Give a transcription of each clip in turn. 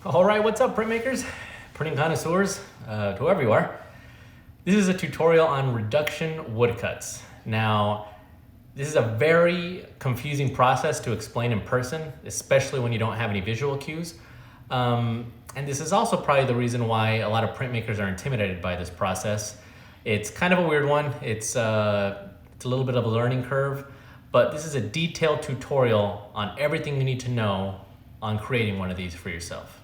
All right, what's up, printmakers, printing connoisseurs, to whoever you are. This is a tutorial on reduction woodcuts. Now, this is a very confusing process to explain in person, especially when you don't have any visual cues. And this is also probably the reason why a lot of printmakers are intimidated by this process. It's kind of a weird one. It's a little bit of a learning curve, but this is a detailed tutorial on everything you need to know on creating one of these for yourself.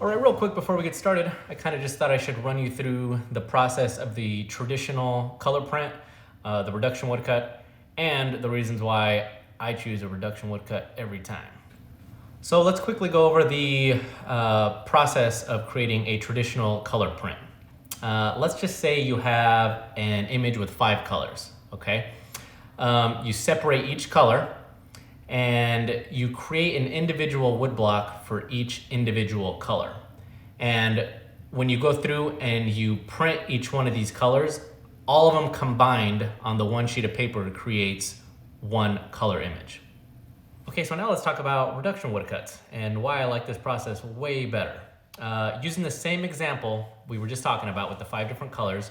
All right, real quick before we get started, I kind of just thought I should run you through the process of the traditional color print, the reduction woodcut, and the reasons why I choose a reduction woodcut every time. So let's quickly go over the process of creating a traditional color print. Let's just say you have an image with 5 colors, okay? You separate each color and you create an individual woodblock for each individual color. And when you go through and you print each one of these colors, all of them combined on the one sheet of paper creates one color image. Okay, so now let's talk about reduction woodcuts and why I like this process way better. Using the same example we were just talking about with the 5 different colors,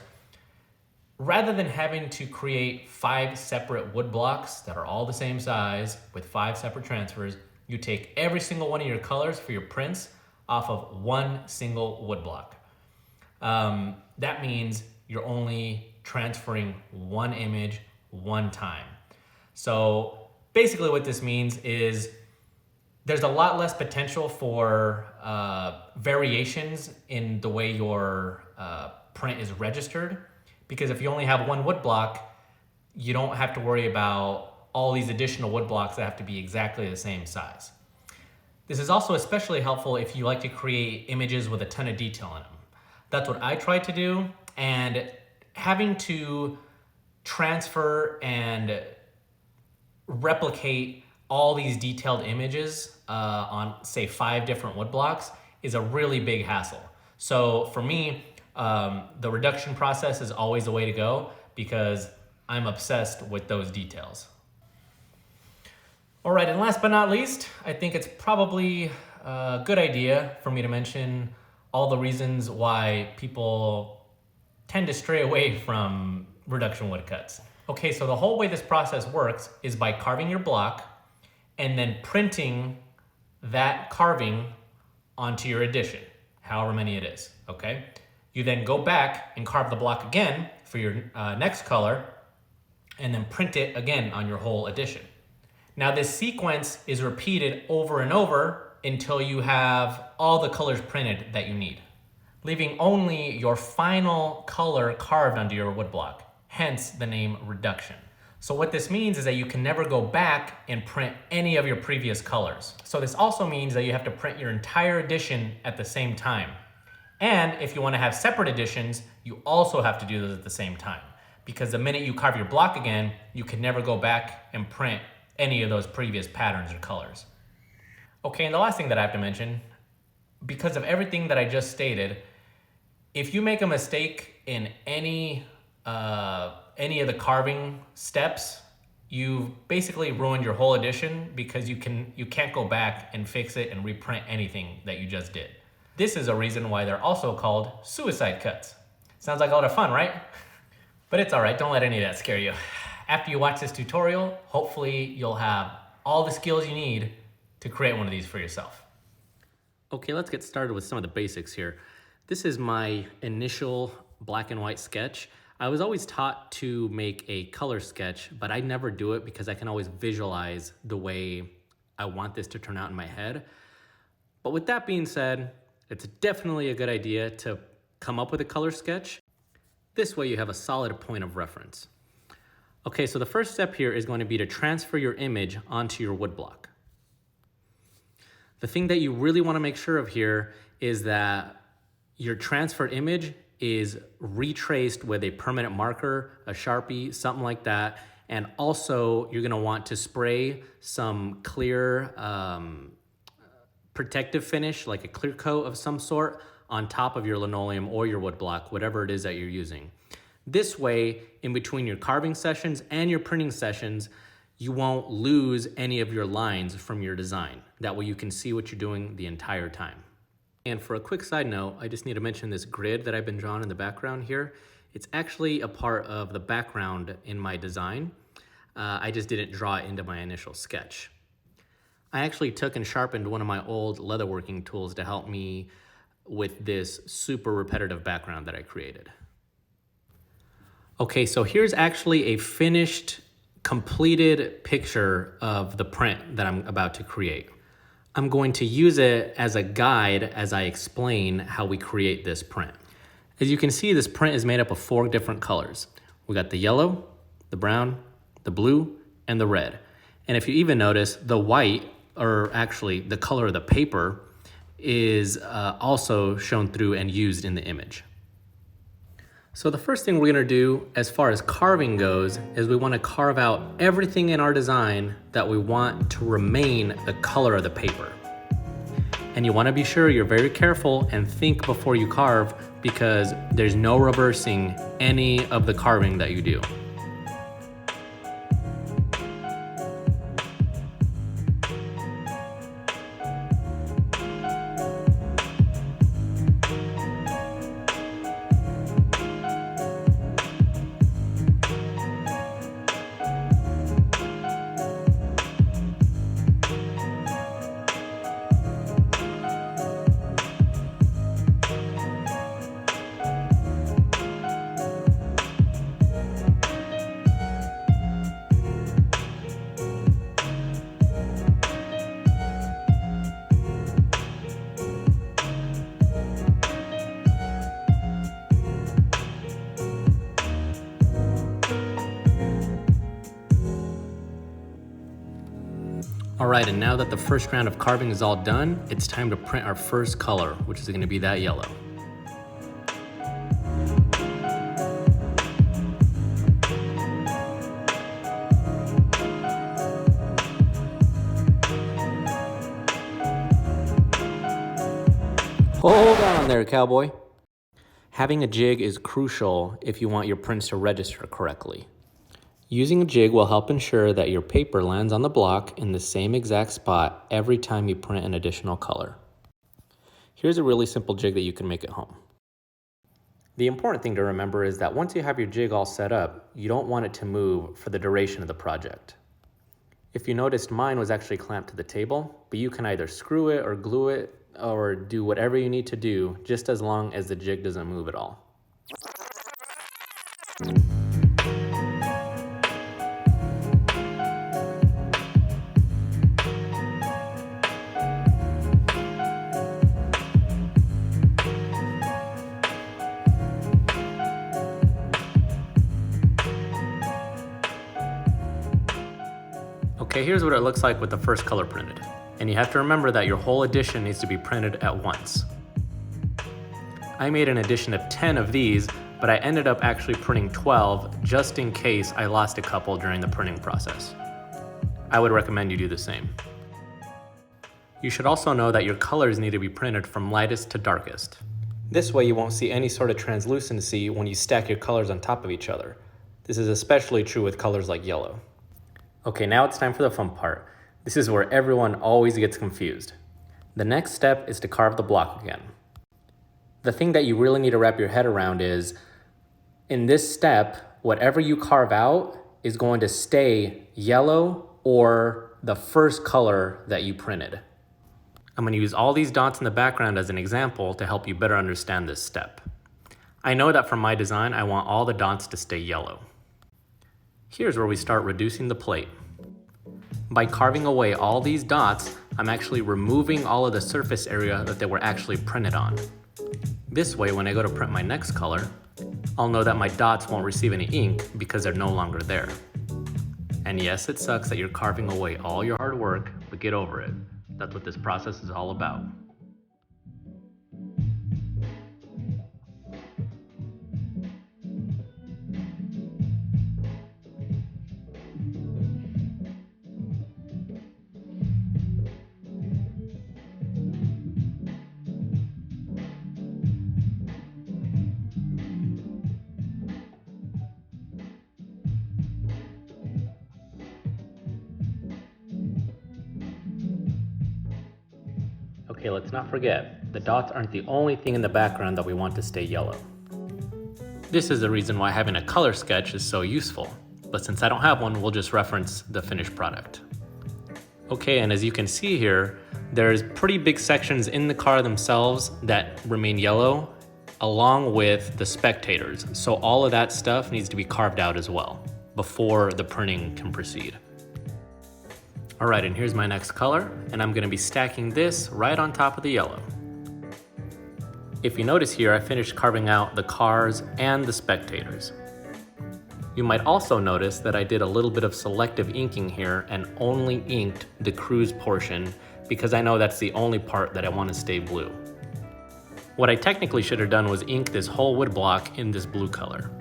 rather than having to create 5 separate wood blocks that are all the same size with 5 separate transfers, you take every single one of your colors for your prints off of one single wood block. That means you're only transferring one image one time. So basically what this means is there's a lot less potential for variations in the way your print is registered. Because if you only have one wood block, you don't have to worry about all these additional wood blocks that have to be exactly the same size. This is also especially helpful if you like to create images with a ton of detail in them. That's what I try to do, and having to transfer and replicate all these detailed images on, say, 5 different wood blocks is a really big hassle. So for me, the reduction process is always the way to go because I'm obsessed with those details. All right, and last but not least, I think it's probably a good idea for me to mention all the reasons why people tend to stray away from reduction woodcuts. Okay, so the whole way this process works is by carving your block and then printing that carving onto your edition, however many it is, okay? You then go back and carve the block again for your next color and then print it again on your whole edition. Now this sequence is repeated over and over until you have all the colors printed that you need, leaving only your final color carved onto your wood block, hence the name reduction. So what this means is that you can never go back and print any of your previous colors. So this also means that you have to print your entire edition at the same time. And if you want to have separate editions, you also have to do those at the same time. Because the minute you carve your block again, you can never go back and print any of those previous patterns or colors. Okay, and the last thing that I have to mention, because of everything that I just stated, if you make a mistake in any of the carving steps, you've basically ruined your whole edition because you can't go back and fix it and reprint anything that you just did. This is a reason why they're also called suicide cuts. Sounds like a lot of fun, right? But it's all right, don't let any of that scare you. After you watch this tutorial, hopefully you'll have all the skills you need to create one of these for yourself. Okay, let's get started with some of the basics here. This is my initial black and white sketch. I was always taught to make a color sketch, but I never do it because I can always visualize the way I want this to turn out in my head. But with that being said, it's definitely a good idea to come up with a color sketch. This way you have a solid point of reference. Okay, so the first step here is going to be to transfer your image onto your wood block. The thing that you really want to make sure of here is that your transferred image is retraced with a permanent marker, a Sharpie, something like that. And also you're going to want to spray some clear protective finish, like a clear coat of some sort, on top of your linoleum or your wood block, whatever it is that you're using. This way, in between your carving sessions and your printing sessions, you won't lose any of your lines from your design. That way you can see what you're doing the entire time. And for a quick side note, I just need to mention this grid that I've been drawing in the background here. It's actually a part of the background in my design. I just didn't draw it into my initial sketch. I actually took and sharpened one of my old leatherworking tools to help me with this super repetitive background that I created. Okay, so here's actually a finished, completed picture of the print that I'm about to create. I'm going to use it as a guide as I explain how we create this print. As you can see, this print is made up of 4 different colors. We got the yellow, the brown, the blue, and the red. And if you even notice, the white, or actually the color of the paper, is also shown through and used in the image. So the first thing we're gonna do as far as carving goes is we wanna carve out everything in our design that we want to remain the color of the paper. And you wanna be sure you're very careful and think before you carve, because there's no reversing any of the carving that you do. All right, and now that the first round of carving is all done, it's time to print our first color, which is gonna be that yellow. Hold on there, cowboy. Having a jig is crucial if you want your prints to register correctly. Using a jig will help ensure that your paper lands on the block in the same exact spot every time you print an additional color. Here's a really simple jig that you can make at home. The important thing to remember is that once you have your jig all set up, you don't want it to move for the duration of the project. If you noticed, mine was actually clamped to the table, but you can either screw it or glue it or do whatever you need to do, just as long as the jig doesn't move at all. Okay, here's what it looks like with the first color printed. And you have to remember that your whole edition needs to be printed at once. I made an edition of 10 of these, but I ended up actually printing 12 just in case I lost a couple during the printing process. I would recommend you do the same. You should also know that your colors need to be printed from lightest to darkest. This way you won't see any sort of translucency when you stack your colors on top of each other. This is especially true with colors like yellow. Okay, now it's time for the fun part. This is where everyone always gets confused. The next step is to carve the block again. The thing that you really need to wrap your head around is, in this step, whatever you carve out is going to stay yellow or the first color that you printed. I'm going to use all these dots in the background as an example to help you better understand this step. I know that for my design, I want all the dots to stay yellow. Here's where we start reducing the plate. By carving away all these dots, I'm actually removing all of the surface area that they were actually printed on. This way, when I go to print my next color, I'll know that my dots won't receive any ink because they're no longer there. And yes, it sucks that you're carving away all your hard work, but get over it. That's what this process is all about. Okay, let's not forget, the dots aren't the only thing in the background that we want to stay yellow. This is the reason why having a color sketch is so useful, but since I don't have one, we'll just reference the finished product. Okay, and as you can see here, there's pretty big sections in the car themselves that remain yellow, along with the spectators. So all of that stuff needs to be carved out as well before the printing can proceed. All right, and here's my next color, and I'm gonna be stacking this right on top of the yellow. If you notice here, I finished carving out the cars and the spectators. You might also notice that I did a little bit of selective inking here and only inked the cruise portion because I know that's the only part that I want to stay blue. What I technically should have done was ink this whole wood block in this blue color.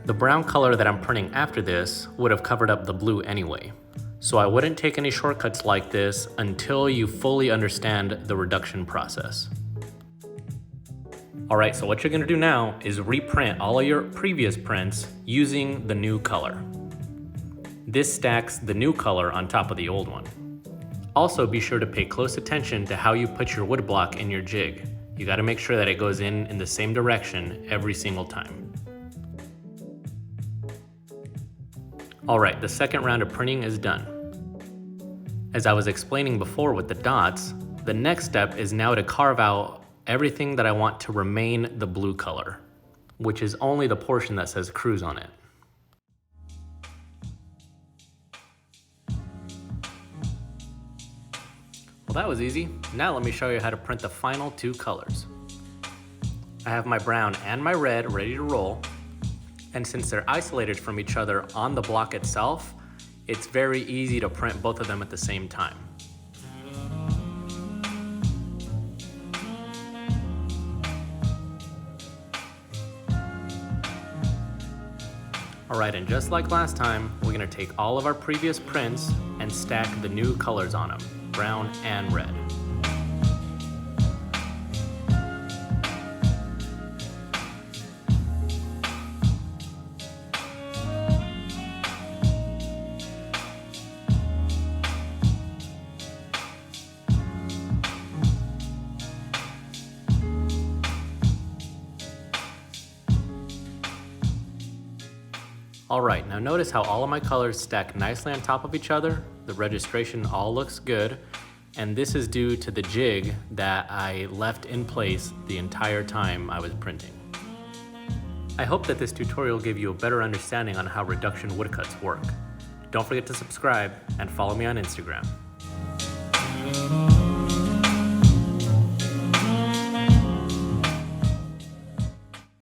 The brown color that I'm printing after this would have covered up the blue anyway, so I wouldn't take any shortcuts like this until you fully understand the reduction process. All right, so what you're gonna do now is reprint all of your previous prints using the new color. This stacks the new color on top of the old one. Also, be sure to pay close attention to how you put your wood block in your jig. You gotta make sure that it goes in the same direction every single time. All right, the second round of printing is done. As I was explaining before with the dots, the next step is now to carve out everything that I want to remain the blue color, which is only the portion that says cruise on it. Well, that was easy. Now let me show you how to print the final two colors. I have my brown and my red ready to roll, and since they're isolated from each other on the block itself, it's very easy to print both of them at the same time. All right, and just like last time, we're gonna take all of our previous prints and stack the new colors on them, brown and red. All right, now notice how all of my colors stack nicely on top of each other. The registration all looks good, and this is due to the jig that I left in place the entire time I was printing. I hope that this tutorial gave you a better understanding on how reduction woodcuts work. Don't forget to subscribe and follow me on Instagram.